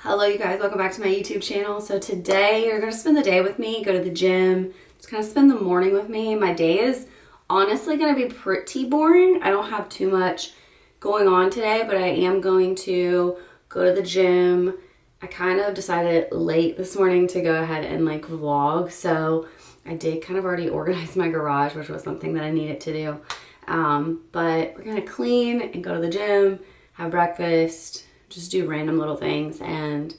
Hello you guys, welcome back to my YouTube channel. So today you're gonna spend the day with me, go to the gym, just kind of spend the morning with me. My day is honestly gonna be pretty boring. I don't have too much going on today, but I am going to go to the gym. I kind of decided late this morning to go ahead and like vlog. So I did kind of already organize my garage, which was something that I needed to do. But we're gonna clean and go to the gym, have breakfast, just do random little things, and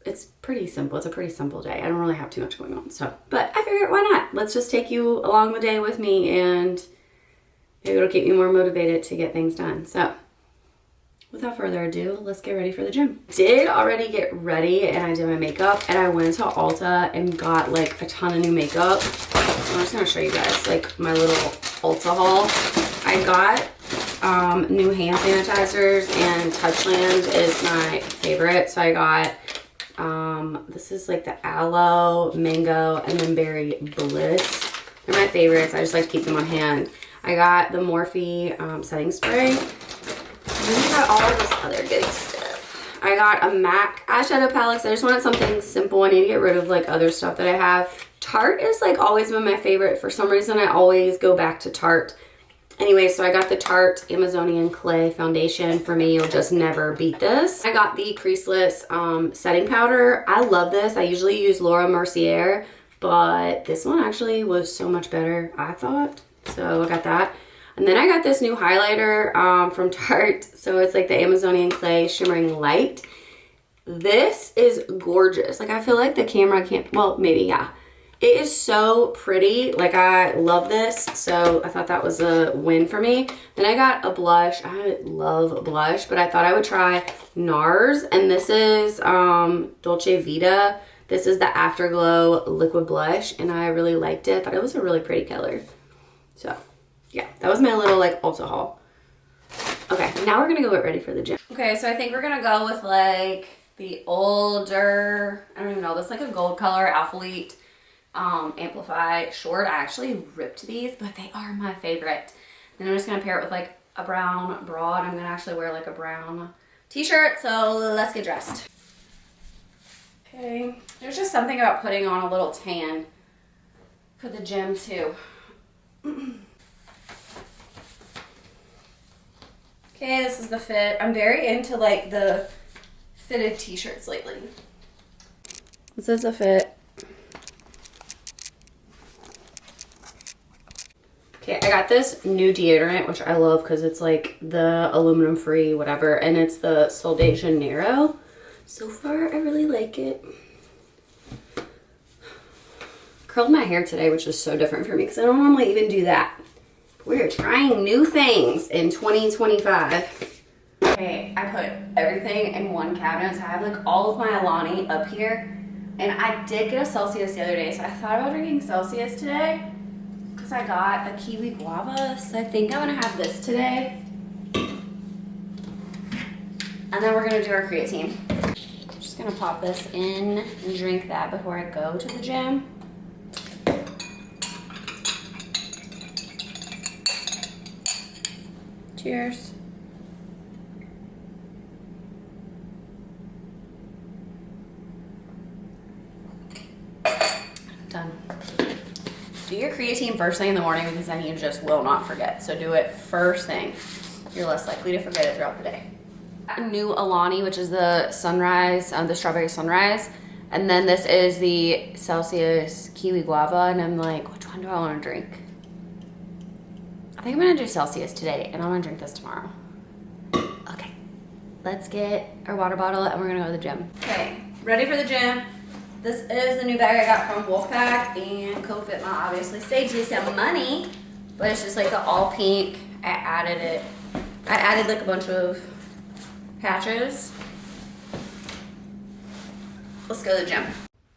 it's pretty simple. It's a pretty simple day. I don't really have too much going on, so, but I figured why not? Let's just take you along the day with me, and maybe it'll keep me more motivated to get things done. So without further ado, let's get ready for the gym. Did already get ready, and I did my makeup, and I went to Ulta and got like a ton of new makeup. So I'm just gonna show you guys like my little Ulta haul. I got new hand sanitizers, and Touchland is my favorite. So I got this is like the aloe, mango, and then berry bliss. They're my favorites. I just like to keep them on hand. I got the Morphe setting spray. And then I got all of this other good stuff. I got a MAC eyeshadow palette. I just wanted something simple. I need to get rid of like other stuff that I have. Tarte is like always been my favorite. For some reason, I always go back to Tarte. Anyway, so I got the Tarte Amazonian Clay Foundation. For me, you'll just never beat this. I got the creaseless setting powder. I love this. I usually use Laura Mercier, but this one actually was so much better, I thought. So I got that. And then I got this new highlighter from Tarte. So it's like the Amazonian Clay Shimmering Light. This is gorgeous. Like I feel like the camera can't, well, maybe, yeah. It is so pretty. Like I love this. So I thought that was a win for me. Then I got a blush. I love blush, but I thought I would try NARS. And this is Dolce Vita. This is the Afterglow Liquid Blush. And I really liked it. I thought it was a really pretty color. So yeah, that was my little like Ulta haul. Okay, now we're gonna go get ready for the gym. Okay, so I think we're gonna go with like the older, I don't even know, this is like a gold color Alphalete Amplify short. I actually ripped these, but they are my favorite. Then I'm just gonna pair it with like a brown bra, and I'm gonna actually wear like a brown t-shirt. So let's get dressed. Okay, there's just something about putting on a little tan for the gym too. Okay, this is the fit. I'm very into like the fitted t-shirts lately. This is the fit. Okay, I got this new deodorant, which I love because it's like the aluminum free, whatever, and it's the Sol de Janeiro. So far, I really like it. Curled my hair today, which is so different for me because I don't normally even do that. We're trying new things in 2025. Okay, I put everything in one cabinet. So I have like all of my Alani up here. And I did get a Celsius the other day, so I thought about drinking Celsius today because I got a kiwi guava. So I think I'm gonna have this today. And then we're gonna do our creatine. I'm just gonna pop this in and drink that before I go to the gym. Cheers. Done. Do your creatine first thing in the morning because then you just will not forget. So do it first thing. You're less likely to forget it throughout the day. New Alani, which is the Sunrise, the Strawberry Sunrise. And then this is the Celsius Kiwi Guava. And I'm like, which one do I want to drink? I think I'm gonna do Celsius today, and I'm gonna drink this tomorrow. Okay, let's get our water bottle, and we're gonna go to the gym. Okay, ready for the gym. This is the new bag I got from Wolfpack, and CoFitma obviously saves you some money, but it's just like the all pink. I added like a bunch of patches. Let's go to the gym.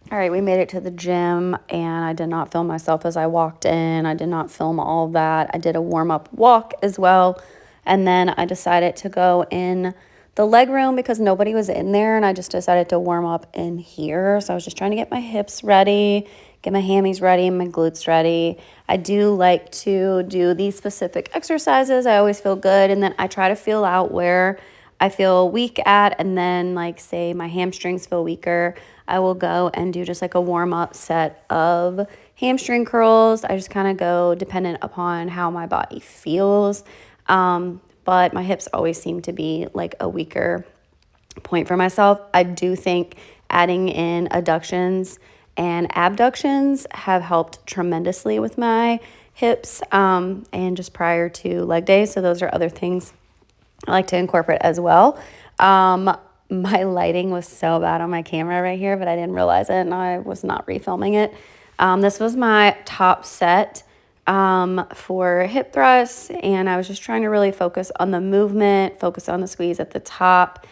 All right, we made it to the gym, and I did not film myself as I walked in. I did not film all of that. I did a warm-up walk as well, and then I decided to go in the leg room because nobody was in there, and I just decided to warm up in here. So I was just trying to get my hips ready, get my hammies ready, my glutes ready. I do like to do these specific exercises. I always feel good, and then I try to feel out where I feel weak at, and then like say my hamstrings feel weaker, I will go and do just like a warm up set of hamstring curls. I just kind of go dependent upon how my body feels. But my hips always seem to be like a weaker point for myself. I do think adding in adductions and abductions have helped tremendously with my hips, and just prior to leg days. So those are other things I like to incorporate as well. My lighting was so bad on my camera right here, but I didn't realize it, and I was not refilming it. This was my top set for hip thrusts, and I was just trying to really focus on the movement, focus on the squeeze at the top.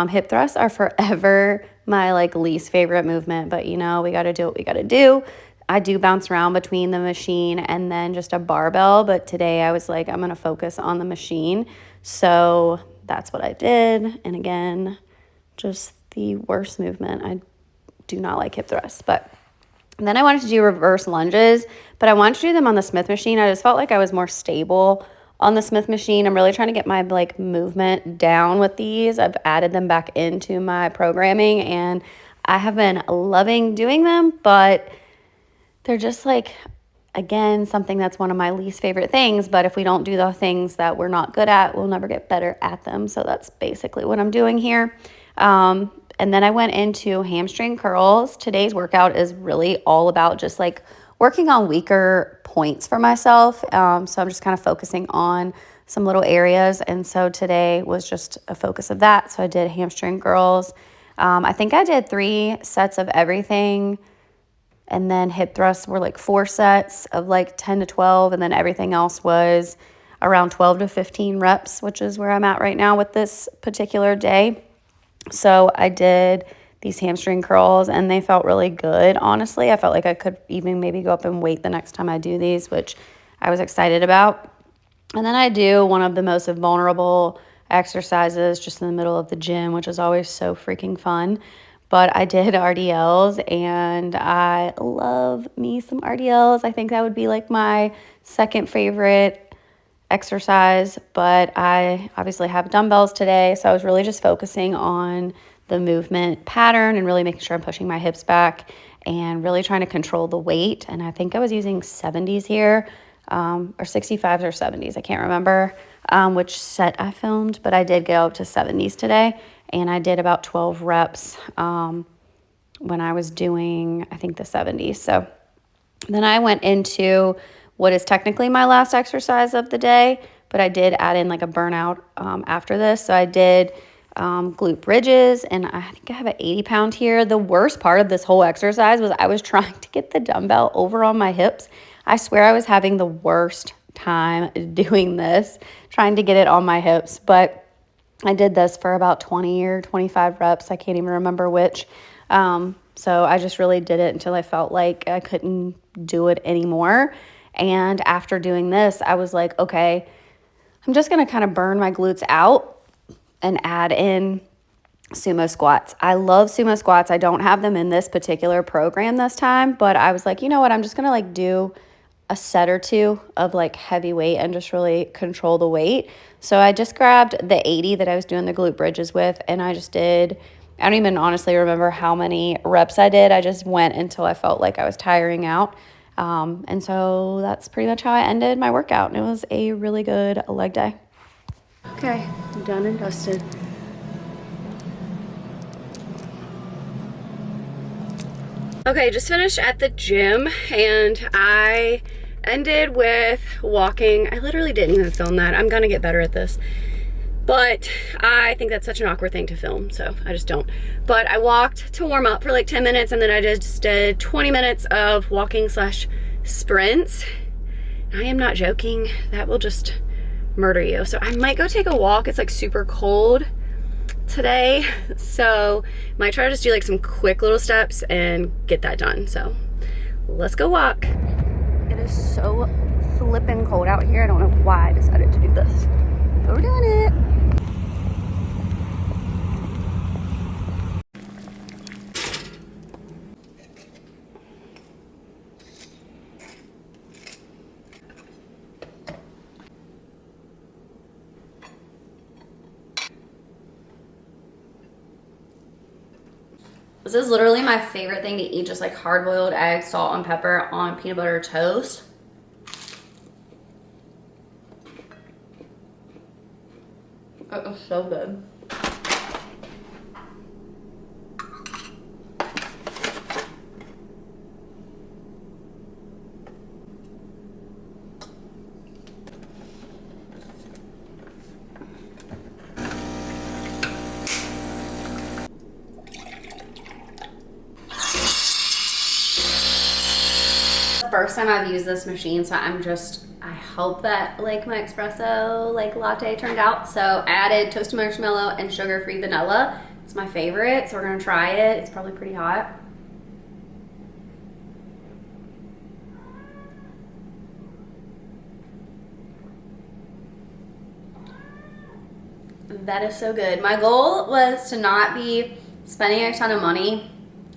Hip thrusts are forever my like least favorite movement, but you know, we got to do what we got to do. I do bounce around between the machine and then just a barbell, but today I was like, I'm going to focus on the machine. So that's what I did. And again, just the worst movement. I do not like hip thrusts, but then I wanted to do reverse lunges, but I wanted to do them on the Smith machine. I just felt like I was more stable on the Smith machine. I'm really trying to get my like movement down with these. I've added them back into my programming, and I have been loving doing them, but they're just like, again, something that's one of my least favorite things. But if we don't do the things that we're not good at, we'll never get better at them. So that's basically what I'm doing here. And then I went into hamstring curls. Today's workout is really all about just like working on weaker points for myself. So I'm just kind of focusing on some little areas. And so today was just a focus of that. So I did hamstring curls. I think I did 3 sets of everything. And then hip thrusts were like 4 sets of like 10 to 12. And then everything else was around 12 to 15 reps, which is where I'm at right now with this particular day. So I did these hamstring curls and they felt really good. Honestly, I felt like I could even maybe go up in weight the next time I do these, which I was excited about. And then I do one of the most vulnerable exercises just in the middle of the gym, which is always so freaking fun. But I did RDLs, and I love me some RDLs. I think that would be like my second favorite exercise, but I obviously have dumbbells today, so I was really just focusing on the movement pattern and really making sure I'm pushing my hips back and really trying to control the weight. And I think I was using 70s here, or 65s or 70s. I can't remember which set I filmed, but I did go up to 70s today, and I did about 12 reps when I was doing, I think, the 70s. So then I went into what is technically my last exercise of the day, but I did add in like a burnout after this. So I did glute bridges, and I think I have an 80-pound here. The worst part of this whole exercise was I was trying to get the dumbbell over on my hips. I swear I was having the worst time doing this, trying to get it on my hips, but I did this for about 20 or 25 reps. I can't even remember which. So I just really did it until I felt like I couldn't do it anymore. And after doing this, I was like, okay, I'm just going to kind of burn my glutes out and add in sumo squats. I love sumo squats. I don't have them in this particular program this time, but I was like, you know what? I'm just going to like do a set or two of like heavy weight and just really control the weight. So I just grabbed the 80 that I was doing the glute bridges with, and I just did, I don't even honestly remember how many reps I did. I just went until I felt like I was tiring out. And so that's pretty much how I ended my workout. And it was a really good leg day. Okay, I'm done and dusted. Okay, just finished at the gym, and I ended with walking. I literally didn't even film that. I'm gonna get better at this, but I think that's such an awkward thing to film, so I just don't. But I walked to warm up for like 10 minutes, and then I just did 20 minutes of walking slash sprints. I am not joking. That will just murder you. So I might go take a walk. It's like super cold today, so might try to just do like some quick little steps and get that done. So let's go walk. It is so flippin' cold out here. I don't know why I decided to do this, but we're doing it. This is literally my favorite thing to eat, just like hard-boiled eggs, salt and pepper on peanut butter toast. It was so good. First time I've used this machine, so I hope that like my espresso like latte turned out. So I added toasted marshmallow and sugar-free vanilla. It's my favorite, so we're gonna try it. It's probably pretty hot. That is so good. My goal was to not be spending a ton of money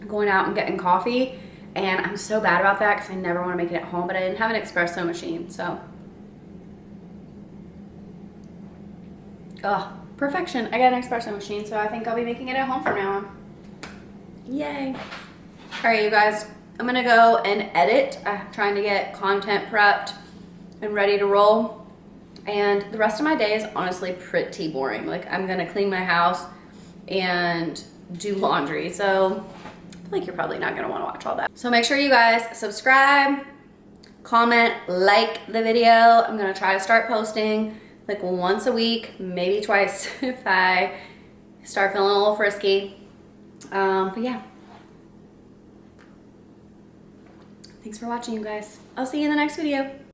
going out and getting coffee, and I'm so bad about that because I never want to make it at home, but I didn't have an espresso machine, so. Oh, perfection. I got an espresso machine, so I think I'll be making it at home from now on. Yay. All right, you guys, I'm gonna go and edit. I'm trying to get content prepped and ready to roll. And the rest of my day is honestly pretty boring. Like, I'm gonna clean my house and do laundry, so I feel like you're probably not gonna wanna watch all that. So make sure you guys subscribe, comment, like the video. I'm gonna try to start posting like once a week, maybe twice if I start feeling a little frisky. But yeah. Thanks for watching, you guys. I'll see you in the next video.